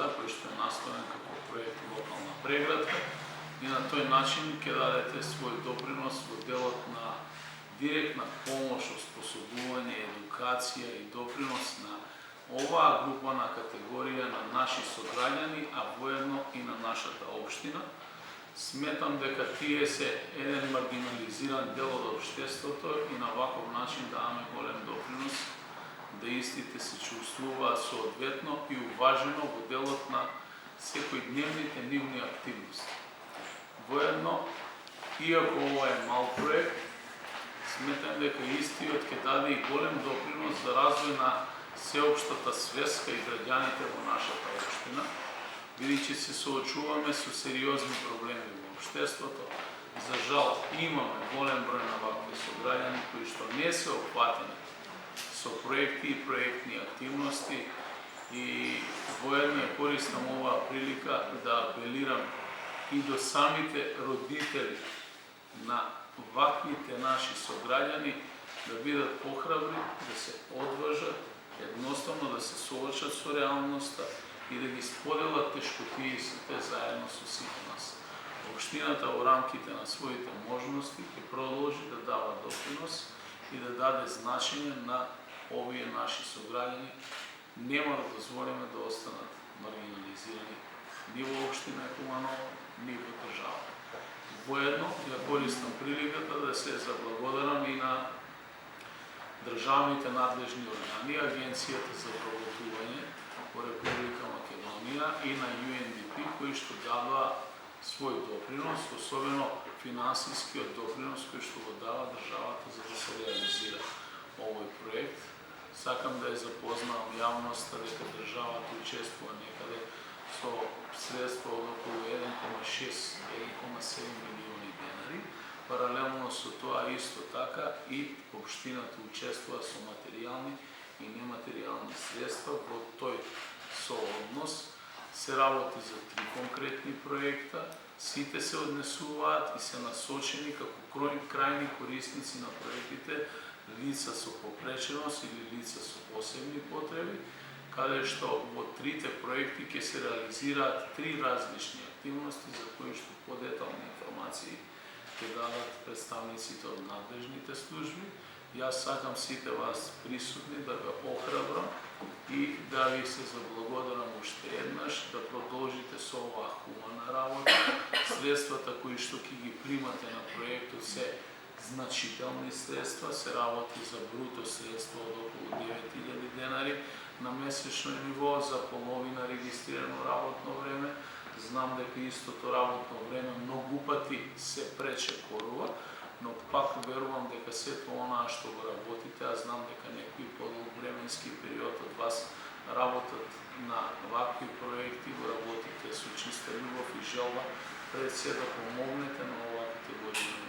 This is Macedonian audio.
државата, кој што е наставен како проект локална преградка, и на тој начин ќе дадете свој допринос во делот на директна помош, оспособување, едукација и допринос на оваа група на категорија на наши сограѓани, а воедно и на нашата општина. Сметам дека тие се еден маргинализиран дел од општеството и на ваков начин даваме голем допринос да истите се чувствуваат соодветно и уважено во делот на секојдневните нивни активности. Воедно, иако ова е мал проект, сметам дека истиот ќе даде и голем допринос за развој на сеопштата свеска и граѓаните во нашата општина, бидејќи се соочуваме со сериозни проблеми во општеството. За жал, имаме голем број на вакви сограѓани кои што не се опфатени со проекти и проектни активности, и воедно ја користам оваа прилика да апелирам и до самите родители на ваквите наши сограѓани да бидат похрабри, да се одважат, едноставно да се соочат со реалноста и да ги споделат тешкотиите заедно со сите нас. Општината во рамките на своите можности ќе продолжи да дава допринос и да даде значење на овие наши сограѓани. Нема да дозволиме да останат маргинализирани ни во општина Куманово, ни во држава. Воедно ја користам приликата да се заблагодарам и на државните надлежни органи, Агенцијата за вработување во Република Македонија и на UNDP, кои што дава свој допринос, особено финансискиот допринос кој што го дава државата за да се реализира овој проект. Сакам да ја запознавам јавноста дека државата учествува некаде со средства од околу 1,6-1,7 милиони денари. Паралелно со тоа исто така и општината учествува со материјални и нематеријални средства. Во тој сооднос се работи за 3 конкретни проекта. Сите се однесуваат и се насочени како крајни корисници на проектите, лица со попреченост или лица со посебни потреби, каде што во 3 проекти ќе се реализираат 3 различни активности за кои што подетални информации ќе дадат представниците од надлежните служби. Јас сакам сите вас присутни да ве охрабрам и да ви се заблагодарам уште еднаш да продолжите со оваа хумана работа. Средствата кои што ќе ги примате на проектот се значителни средства, се работи за бруто средство од околу 9000 денари на месечно ниво за половина регистрирано работно време. Знам дека истото работно време многу пати се пречекорува, но пак верувам дека сето онаа што го работите, а знам дека некои подолг временски период од вас работат на вакви проекти, го работите со чиста љубов и желба пред се да помогнете на оваа категорија